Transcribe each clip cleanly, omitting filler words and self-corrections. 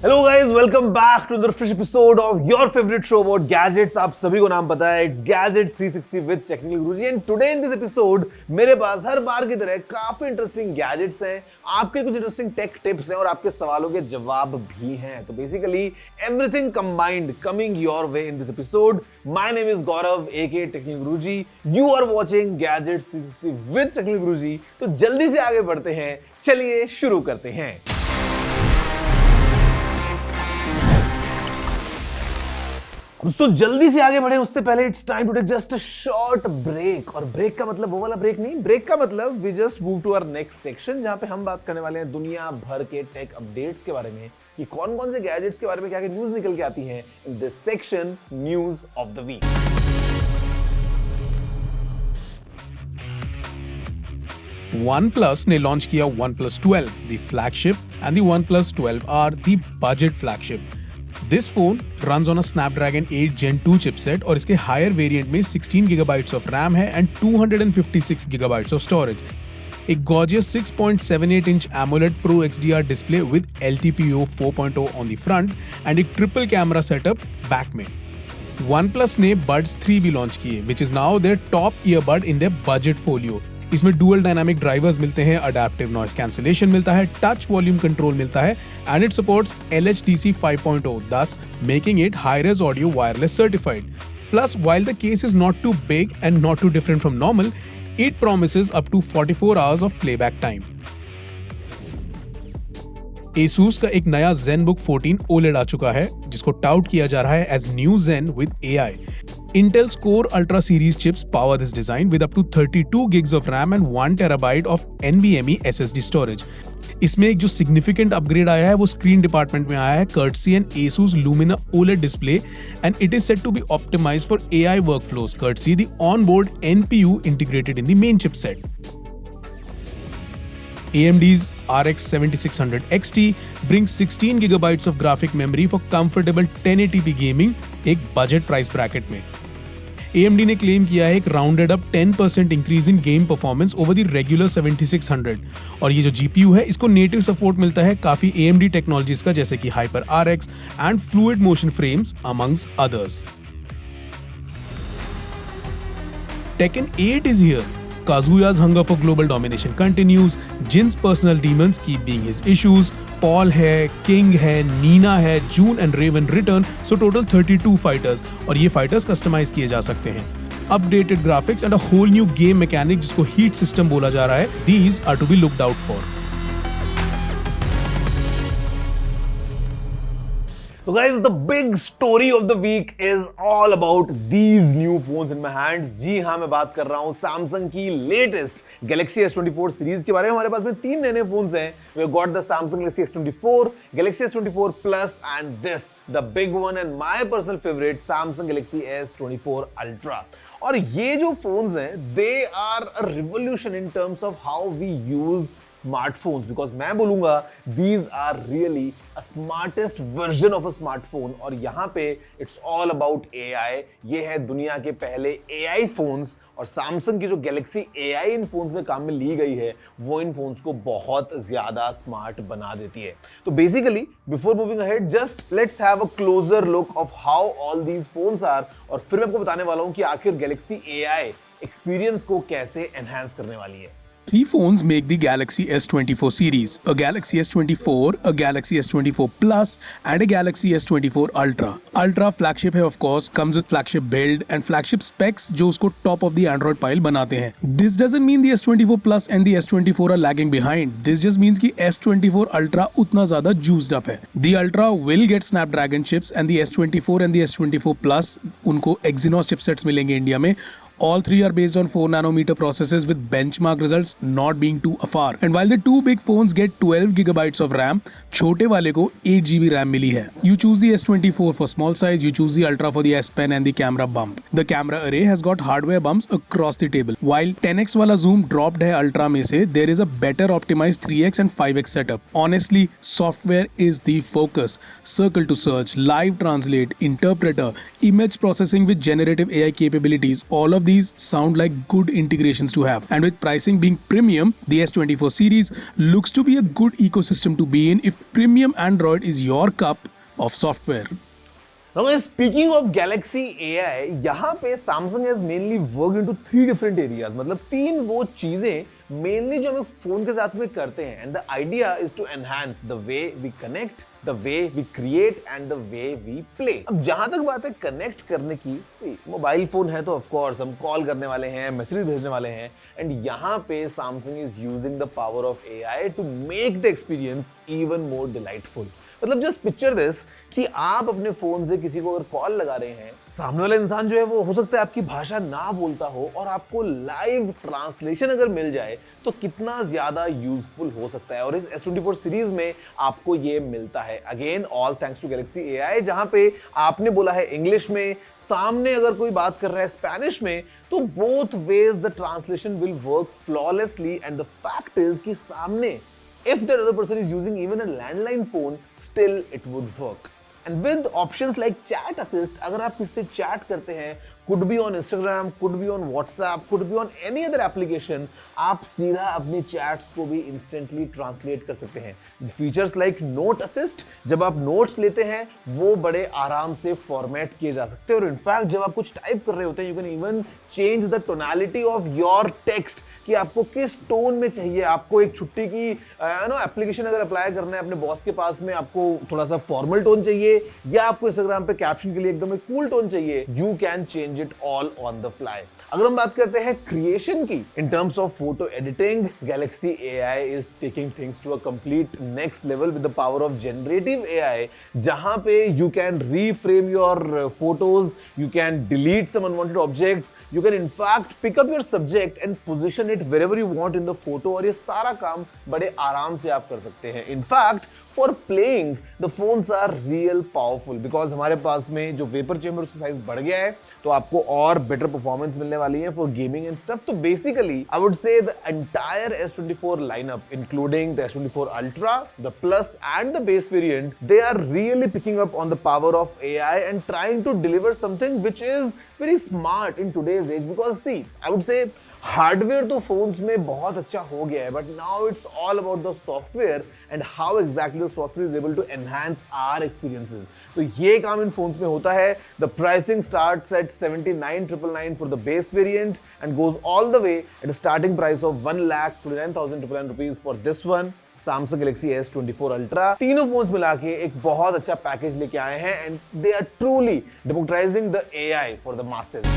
Hello guys, welcome back to the fresh episode of your favourite show about gadgets. आप सभी को नाम पता है, it's gadget 360 with technical Guruji. And today in this episode मेरे पास हर बार की तरह काफी इंटरेस्टिंग गैजेट्स हैं, आपके कुछ इंटरेस्टिंग टेक टिप्स हैं और आपके सवालों के जवाब भी हैं। तो basically everything combined coming your way in this episode. My name is Gaurav aka technical Guruji. You are watching gadget 360 with technical Guruji. तो जल्दी से आगे बढ़ते हैं, चलिए शुरू करते हैं। तो जल्दी से आगे बढ़े उससे पहले it's time to take just a short break. और ब्रेक का मतलब वो वाला ब्रेक नहीं, ब्रेक का मतलब we just move to our next section, जहां पे हम बात करने वाले हैं दुनिया भर के टेक अपडेट्स के बारे में, कि कौन कौन से गैजेट्स के बारे में क्या क्या न्यूज निकल के आती हैं in this section, news of the week. OnePlus ने लॉन्च किया OnePlus 12, the flagship, and the OnePlus 12R, the budget flagship. This phone runs on a Snapdragon 8 Gen 2 chipset और इसके हायर वेरिएंट में 16 GB of RAM है and 256 GB of storage. एक gorgeous 6.78 inch AMOLED Pro XDR display with LTPO 4.0 on the front and एक triple camera setup back में. OnePlus ने Buds 3 भी launch किए, which is now their top earbud in their budget folio. इसमें dual dynamic drivers मिलते हैं, adaptive noise cancellation मिलता है, टच वॉल्यूम कंट्रोल मिलता है and it supports LHDC 5.0, thus making it high-res audio wireless certified. Plus, while the case is not too big and not too different from normal, it promises up to 44 hours of playback time. Asus का एक नया ZenBook 14 OLED आ चुका है, जिसको taut किया जा रहा है as new Zen with AI. Intel's Core Ultra series chips power this design with up to 32 gigs of RAM and 1 terabyte of NVMe SSD storage. इसमें एक जो significant upgrade आया है वो स्क्रीन डिपार्टमेंट में आया है, courtesy an Asus Lumina OLED display, and it is said to be optimized for AI workflows, courtesy the onboard NPU integrated in the main chipset. AMD's RX 7600 XT brings 16 GB of graphic memory for comfortable 1080p gaming, एक budget price bracket में. AMD ने claim किया है एक rounded up 10% increase in game performance over the regular 7600. और ये जो GPU है, इसको नेटिव सपोर्ट मिलता है काफी AMD टेक्नोलॉजीज का, जैसे कि hyper RX and fluid motion frames amongst others. Tekken 8 is here. Kazuya's hunger for global domination continues. Jin's personal demons keep being his issues. Paul है, King है, Nina है, June and Raven return. So total 32 fighters. और ये fighters customize किए जा सकते हैं. Updated graphics and a whole new game mechanic जिसको heat system बोला जा रहा है. These are to be looked out for. So guys, the big story of the week is all about these new phones in my hands. जी हाँ, मैं बात कर रहा हूँ Samsung की लेटेस्ट Galaxy S24 सीरीज के बारे में. हमारे पास में 3 नए फोन्स हैं. We have got the Samsung Galaxy S24, Galaxy S24 Plus and this, the big one and my personal favorite, Samsung Galaxy S24 Ultra. और ये जो फोन्स हैं, they are a revolution in terms of how we use smartphones, because मैं बोलूंगा these are really a smartest version of a smartphone. और यहाँ पे it's all about AI. ये है दुनिया के पहले AI फोन्स, और सैमसंग की जो गैलेक्सी AI इन फोन्स में काम में ली गई है, वो इन फोन्स को बहुत ज्यादा स्मार्ट बना देती है. तो basically before moving ahead, just let's have a closer look of how all these phones are, और फिर मैं आपको बताने वाला हूं कि आखिर गैलेक्सी AI एक्सपीरियंस को कैसे एनहांस करने वाली है. 3 phones make the Galaxy S24 series: a Galaxy S24, a Galaxy S24 Plus, and a Galaxy S24 Ultra. Ultra flagship है of course, comes with flagship build and flagship specs जो उसको top of the Android pile बनाते हैं. This doesn't mean the S24 Plus and the S24 are lagging behind. This just means कि S24 Ultra उतना ज़्यादा juiced up है. The Ultra will get Snapdragon chips and the S24 and the S24 Plus उनको Exynos chipsets मिलेंगे India में. All 3 are based on 4 nanometer processes with benchmark results not being too afar. And while the 2 big phones get 12 gigabytes of RAM, छोटे वाले को 8 GB RAM मिली है. You choose the S24 for small size, you choose the Ultra for the S Pen and the camera bump. The camera array has got hardware bumps across the table. While 10x वाला zoom dropped है Ultra में से, there is a better optimized 3x and 5x setup. Honestly, software is the focus. Circle to search, live translate, interpreter, image processing with generative AI capabilities, all of these sound like good integrations to have. And with pricing being premium, the S24 series looks to be a good ecosystem to be in if premium Android is your cup of software. Now guys, speaking of Galaxy AI, यहाँ पे Samsung has mainly worked into 3 different areas. मतलब 3 वो चीजें mainly जो हम phone के साथ में करते हैं. And the idea is to enhance the way we connect, the way we create and the way we play. अब जहां तक बात है कनेक्ट करने की, मोबाइल फोन है तो ऑफ कोर्स हम कॉल करने वाले हैं, मैसेज भेजने वाले हैं, एंड यहाँ पे Samsung is using the power of AI to make the experience even more delightful. मतलब जस्ट पिक्चर दिस कि आप अपने फोन से किसी को अगर कॉल लगा रहे हैं, सामने वाला इंसान जो है वो हो सकता है आपकी भाषा ना बोलता हो, और आपको लाइव ट्रांसलेशन अगर मिल जाए तो कितना ज्यादा यूजफुल हो सकता है. और इस S24 सीरीज में आपको ये मिलता है. Again all thanks to Galaxy AI, जहां पे आपने बोला है इंग्लिश में, सामने अगर कोई बात कर रहा है स्पेनिश में, तो both ways the translation will work flawlessly. And the fact is कि सामने if the other person is using even a landline phone, still it would work. And with options like chat assist, अगर आप किससे chat करते हैं, could be on Instagram, could be on WhatsApp, could be on any other application, आप सीधा अपने chats को भी instantly translate कर सकते हैं. Features like note assist, जब आप notes लेते हैं वो बड़े आराम से format किए जा सकते हैं. और इनफैक्ट जब आप कुछ टाइप कर रहे होते हैं, you can even change the tonality of your text, कि आपको किस टोन में चाहिए. आपको एक छुट्टी की एप्लीकेशन अगर अप्लाई करना है अपने बॉस के पास में, आपको थोड़ा सा फॉर्मल टोन चाहिए, या आपको इंस्टाग्राम पे कैप्शन के लिए एकदम कूल टोन चाहिए, you can change it all on the fly. अगर हम बात करते हैं क्रिएशन की, in terms of photo editing, Galaxy AI is taking things to a complete next level with the power of generative AI, जहां पे you can reframe your photos, you can delete some unwanted objects, you can in fact pick up your subject and position it wherever you want in the photo, और ये सारा काम बड़े आराम से आप कर सकते हैं. In fact for playing the phones are real powerful, because हमारे पास में जो वेपर चेंबर उसका साइज बढ़ गया है, तो आपको और बेटर परफॉर्मेंस मिलने वाली है फॉर गेमिंग एंड स्टफ. तो basically I would say the entire S24 lineup, including the S24 Ultra, the plus and the base variant, they are really picking up on the power of AI and trying to deliver something which is very smart in today's age. Because see, I would say hardware तो phones में बहुत अच्छा हो गया है, but now it's all about the software and how exactly the software is able to enhance our experiences. तो ये काम इन फोन्स में होता है. The pricing starts at 79,999 for the base variant and goes all the way at a starting price of 1,29,999 rupees for this one, Samsung Galaxy S24 Ultra. तीनों phones मिला के एक बहुत अच्छा पैकेज लेके आए हैं, and they are truly democratizing the AI for the masses.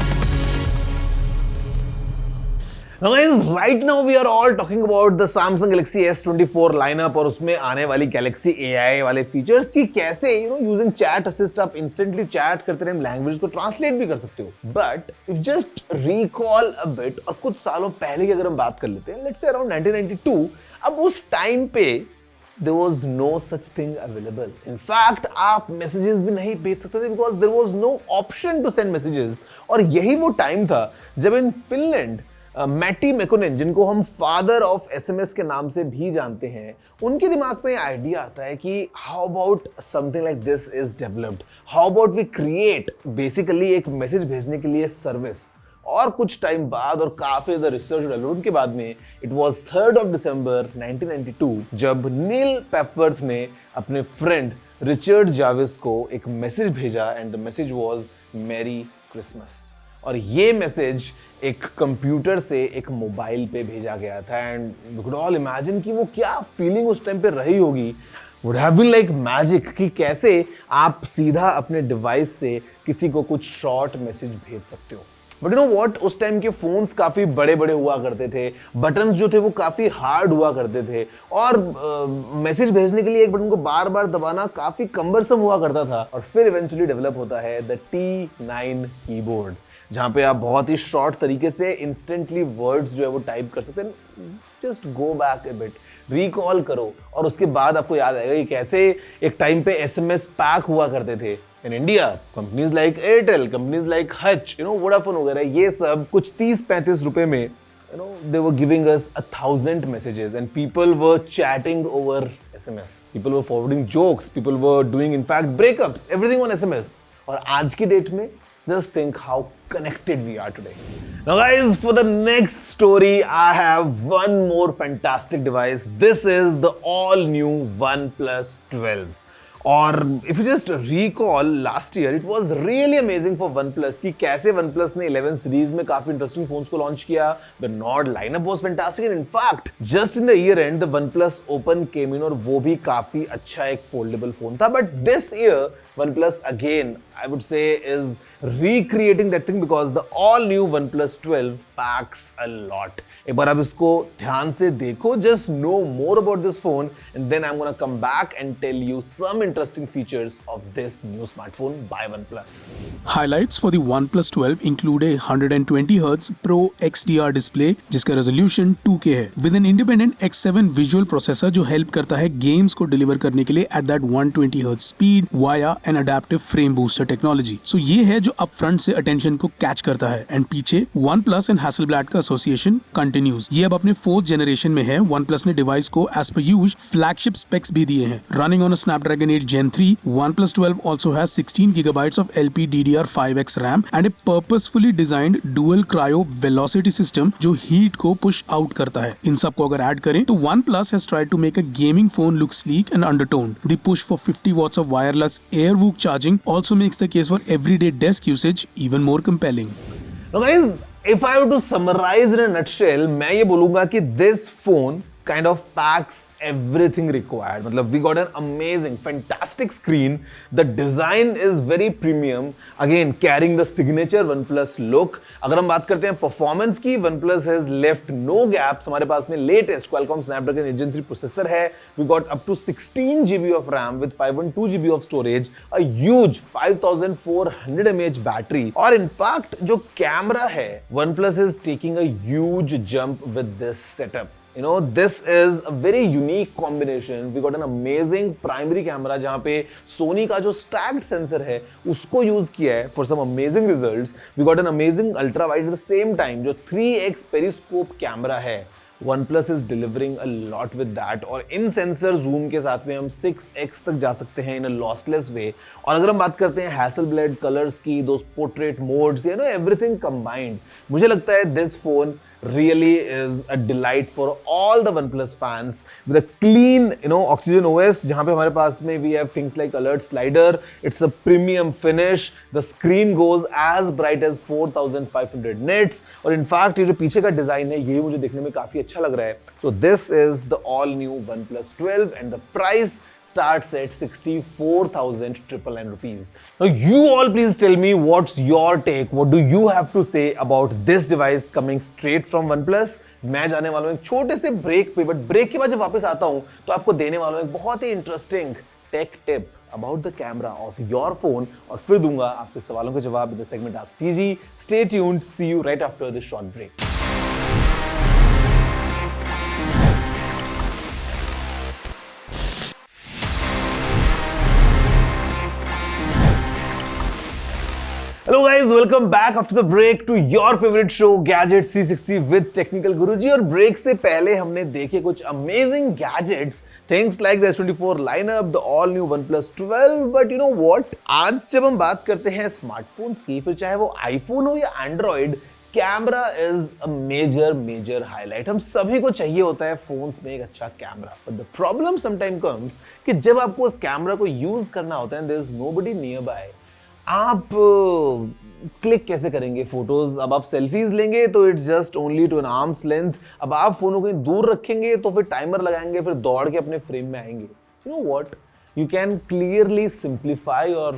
Now guys, right now we are all talking about the Samsung Galaxy S24 lineup और उसमें आने वाली Galaxy AI वाले फीचर्स की कैसे using chat assist आप instantly chat करते रहे, लैंग्वेज को ट्रांसलेट भी कर सकते हो. But if just recall a bit, और कुछ सालों पहले की अगर हम बात कर लेते हैं, let's say around 1992, अब उस टाइम पे there was no such thing available. In fact, आप मैसेजेस भी नहीं भेज सकते थे because there was no option to send messages. और यही वो टाइम था जब इन फिनलैंड मैटी मैकोनेन, जिनको हम फादर ऑफ SMS के नाम से भी जानते हैं, उनके दिमाग में आइडिया आता है कि how about something like this is developed, how about we create basically एक मैसेज भेजने के लिए सर्विस. और कुछ टाइम बाद और काफी ज्यादा रिसर्च डेवलपमेंट के बाद में it was 3rd of December 1992 जब नील पेपवर्थ ने अपने फ्रेंड रिचर्ड जाविस को एक मैसेज भेजा, and the message was merry Christmas. और ये मैसेज एक कंप्यूटर से एक मोबाइल पे भेजा गया था, and you could all imagine कि वो क्या फीलिंग उस टाइम पे रही होगी. Would have been like magic कि कैसे आप सीधा अपने डिवाइस से किसी को कुछ शॉर्ट मैसेज भेज सकते हो. बट यू नो व्हाट, उस टाइम के फोन्स काफी बड़े बड़े हुआ करते थे, बटन्स जो थे वो काफी हार्ड हुआ करते थे, और मैसेज भेजने के लिए एक बटन को बार बार दबाना काफी कम्बरसम हुआ करता था. और फिर इवेंचुअली डेवलप होता है द T9 कीबोर्ड, जहां पे आप बहुत ही शॉर्ट तरीके से इंस्टेंटली वर्ड्स जो है वो टाइप कर सकते हैं. Just go back a bit, recall करो, और उसके बाद आपको याद आएगा कि कैसे एक टाइम पे SMS पैक हुआ करते थे. In India companies like Airtel, companies like Hutch, Vodafone वगैरह, ये सब कुछ 30-35 रुपए में they were giving us 1,000 messages, and people were chatting over SMS. People were forwarding jokes, people were doing in fact breakups, everything on SMS. और आज की date में Just think how connected we are today. Now guys, for the next story, I have one more fantastic device. This is the all new OnePlus 12. और if you just recall last year, it was really amazing for OnePlus कि कैसे OnePlus ने 11 series में काफी interesting phones को launch किया. The Nord lineup was fantastic and in fact just in the year end the OnePlus Open came in और वो भी काफी अच्छा एक फोल्डेबल फोन था. But this year OnePlus again I would say is recreating that thing because the all new OnePlus 12 packs a lot. एक बार आप इसको ध्यान से देखो, just know more about this phone and then I'm gonna come back and tell you some interesting features of this new smartphone by OnePlus. Highlights for the OnePlus 12 include a 120Hz Pro XDR display जिसका resolution 2K है with an independent X7 visual processor जो help करता है games को deliver करने के लिए at that 120Hz speed via an adaptive frame booster technology. So ये है जो upfront से attention को catch करता है and पीछे OnePlus and Hasselblad का association continues. ये अब अपने 4th generation में है. OnePlus ने device को as per usual flagship specs भी दिए हैं. Running on a Snapdragon 8 Gen 3, OnePlus 12 also has 16 GB of LPDDR5X RAM and a purposefully designed dual cryo velocity system जो heat को push out करता है. इन सब को अगर ऐड करें तो OnePlus has tried to make a gaming phone look sleek and undertoned. The push for 50 watts of wireless AirVook charging also makes the case for everyday desk usage even more compelling. Now guys, if I were to summarize in a nutshell, मैं ये बोलूंगा कि this phone kind of packs everything required. मतलब we got an amazing, fantastic screen. The design is very premium. Again, carrying the signature OnePlus look. अगर हम बात करते हैं performance की, OnePlus has left no gaps. हमारे पास में latest Qualcomm Snapdragon 8 Gen 3 processor है. We got up to 16 GB of RAM with 512 GB of storage. A huge 5400 mAh battery. और in fact जो कैमरा है, OnePlus is taking a huge jump with this setup. You know, this is a very unique combination. We got an amazing primary camera जहाँ पे Sony का जो stacked sensor है उसको use किया है for some amazing results. We got an amazing ultra wide at the same time जो 3x periscope camera है. OnePlus is delivering a lot with that और इन सेंसर जूम के साथ में हम 6x तक जा सकते हैं in a lossless way. और अगर हम बात करते हैं Hasselblad colors की, those portrait modes, you know, everything combined, मुझे लगता है this phone really is a delight for all the OnePlus fans with a clean, you know, Oxygen OS जहाँ पे हमारे पास में we have things like alert slider. It's a premium finish. The screen goes as bright as 4500 nits. और in fact ये जो पीछे का डिजाइन है ये मुझे देखने में काफी अच्छा लग रहा है. So this is the all new OnePlus 12 and the price starts at 64,999 rupees. Now you all please tell me what's your take. What do you have to say about this device coming straight from OnePlus? मैं जाने वाला हूँ एक छोटे से break पे, but break के बाद जब वापस आता हूँ तो आपको देने वाला हूँ एक बहुत ही interesting tech tip about the camera of your phone और फिर दूंगा आपके सवालों के जवाब in the segment Ask TG. Stay tuned. See you right after this short break. Hello guys, welcome back after the break to your favorite show Gadget 360 with Technical Guruji. और break से पहले हमने देखे कुछ amazing gadgets, things like the S24 lineup, the all new OnePlus 12. But you know what? आज जब हम बात करते हैं स्मार्टफोन्स की, फिर चाहे वो आईफोन हो या Android, camera is a major highlight. हम सभी को चाहिए होता है फोन्स में एक अच्छा camera. But the problem sometime comes कि जब आपको उस कैमरा को यूज करना होता है, there is nobody nearby. आप क्लिक कैसे करेंगे फोटोज? अब आप सेल्फीज लेंगे तो it's just only to an arms length. अब आप फोन को कहीं दूर रखेंगे तो फिर टाइमर लगाएंगे, फिर दौड़ के अपने फ्रेम में आएंगे. You know what, you can clearly simplify your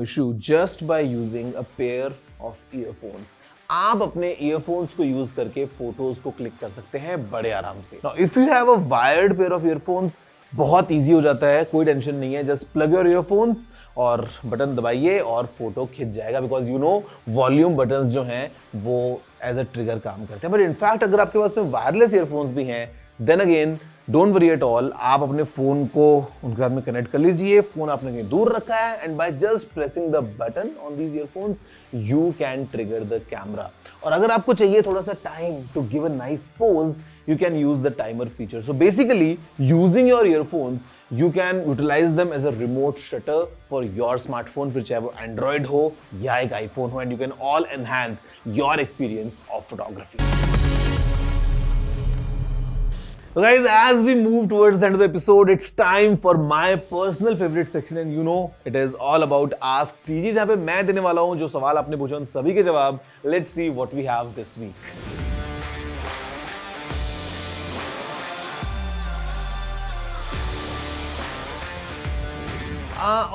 issue just by using a pair of earphones. आप अपने earphones को यूज करके फोटोज को क्लिक कर सकते हैं बड़े आराम से. Now, if you have a wired pair of earphones, बहुत इजी हो जाता है, कोई टेंशन नहीं है. जस्ट प्लग योर ईयरफोन्स और बटन दबाइए और फोटो खिंच जाएगा. Because you know volume buttons जो हैं वो एज अ ट्रिगर काम करते हैं. बट इनफैक्ट अगर आपके पास में वायरलेस ईयरफोन्स भी हैं, then again don't worry at all. आप अपने फोन को उनके साथ में कनेक्ट कर लीजिए. फोन आपने कहीं दूर रखा है and by just pressing the button on these earphones you can trigger the camera. और अगर आपको चाहिए थोड़ा सा time to give a nice pose, you can use the timer feature. So basically, using your earphones, you can utilize them as a remote shutter for your smartphone, फिर चाहे वो Android हो या एक iPhone हो, and you can all enhance your experience of photography. So guys, as we move towards the end of the episode, it's time for my personal favorite section, and you know, it is all about Ask TG, जहाँ पे मैं देने वाला हूँ जो सवाल आपने पूछे उन सभी के जवाब. Let's see what we have this week.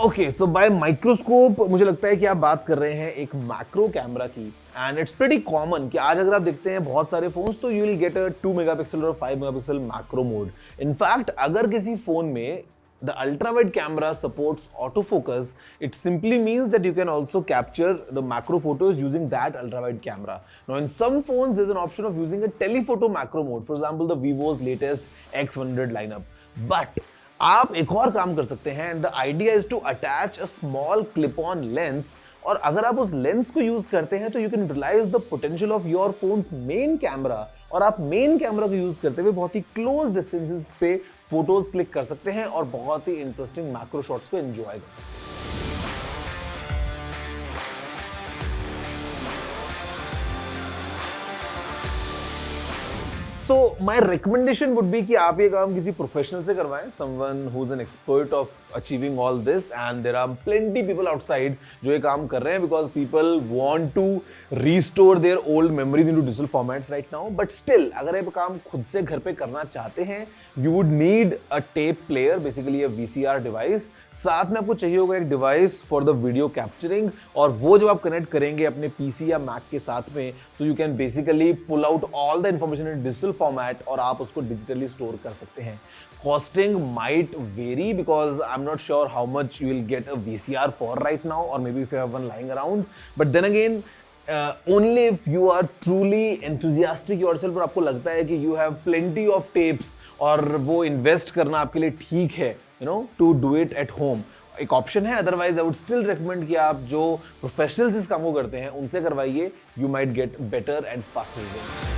Okay, so by microscope मुझे लगता है कि आप बात कर रहे हैं एक मैक्रो कैमरा की, एंड इट्स प्रीटी कॉमन कि आज अगर आप देखते हैं बहुत सारे फोन्स तो you will get a 2 megapixel और 5 मेगापिक्सल मैक्रो मोड. इनफैक्ट अगर किसी फोन में the ultra wide camera supports autofocus, it simply means that you can also capture the macro photos using that ultra wide camera. Now in some phones there's an option of using a telephoto macro mode, for example the Vivo's latest X100 lineup. But आप एक और काम कर सकते हैं, and the idea is to attach a small clip-on lens, और अगर आप उस लेंस को यूज करते हैं तो you can utilise the potential of your phone's main camera, और आप मेन कैमरा को यूज करते हुए बहुत ही क्लोज डिस्टेंसेस पे फोटोज क्लिक कर सकते हैं और बहुत ही इंटरेस्टिंग मैक्रो शॉट्स को एंजॉय कर सकते हैं. So my recommendation would be कि आप ये काम किसी प्रोफेशनल से करवाएं, someone who's an expert of achieving all this, and there are plenty people outside जो ये काम कर रहे हैं because people want to restore their old memories into digital formats right now. But still अगर ये काम खुद से घर पे करना चाहते हैं, you would need a tape player, basically a VCR device. साथ में आपको चाहिए होगा एक device for the video capturing, और वो जब आप कनेक्ट करेंगे अपने पीसी या मैक के साथ में, तो you can basically pull out all the information in digital format और आप उसको डिजिटली स्टोर कर सकते हैं. Costing might vary because I'm not sure how much you will get a VCR for right now, or maybe if you have one lying around. But then again, only if you are truly enthusiastic yourself और आपको लगता है कि you have plenty of tapes और वो invest करना आपके लिए ठीक है, you know, to do it at home, एक ऑप्शन है. Otherwise I would still recommend कि आप जो प्रोफेशनल्स इस काम को करते हैं उनसे करवाइए. You might get better and faster results.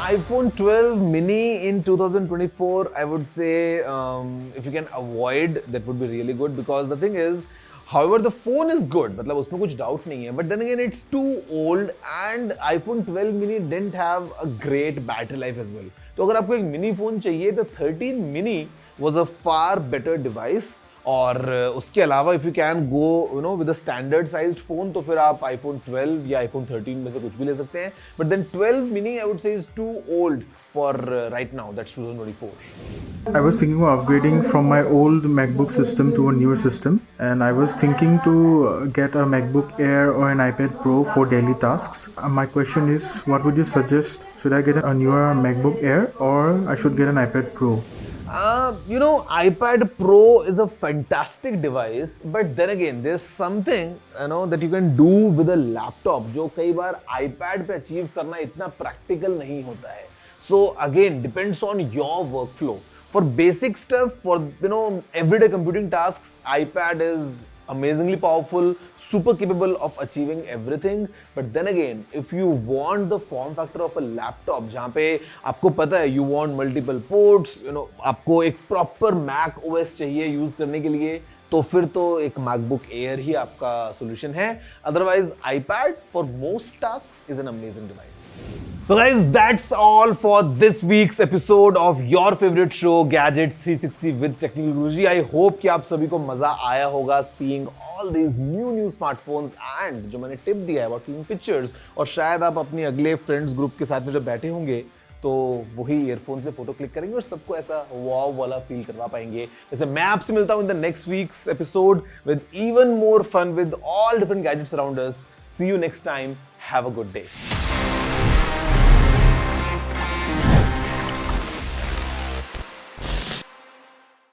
iPhone 12 mini in 2024, I would say if you can avoid, that would be really good, because the thing is, however the phone is good, मतलब उसमें कुछ doubt नहीं है, but then again it's too old and iPhone 12 mini didn't have a great battery life as well. तो अगर आपको एक mini phone चाहिए तो 13 mini was a far better device. और उसके अलावा if you can go you know with a standard sized phone तो फिर आप iPhone 12 या iPhone 13 में से कुछ भी ले सकते हैं. But then 12 mini I would say is too old for right now. That's 2024. I was thinking of upgrading from my old MacBook system to a newer system, and I was thinking to get a MacBook Air or an iPad Pro for daily tasks. My question is, what would you suggest? Should I get a newer MacBook Air or I should get an iPad Pro? You know, iPad Pro is a fantastic device, but then again, there's something that you can do with a laptop जो कई बार iPad पे achieve करना इतना practical नहीं होता है. So again, depends on your workflow. For basic stuff, for everyday computing tasks, iPad is amazingly powerful, super capable of achieving everything. But then again, if you want the form factor of a laptop, जहाँ पे आपको पता है you want multiple ports, आपको एक proper Mac OS चाहिए use करने के लिए, तो फिर तो एक MacBook Air ही आपका solution है. Otherwise, iPad for most tasks is an amazing device. So guys, that's all for this week's episode of your favorite show, Gadget 360 with Technical Guruji. I hope कि आप सभी को मजा आया होगा seeing all these new smartphones, and जो मैंने tip दिया है about taking pictures, और शायद आप अपनी अगले फ्रेंड्स ग्रुप के साथ में जब बैठे होंगे तो वही ईयरफोन से फोटो क्लिक करेंगे और सबको ऐसा वाव वाला फील करवा पाएंगे. जैसे मैं आपसे मिलता हूं in the next week's episode with even more fun with all different gadgets around us. See you next time. Have a good day.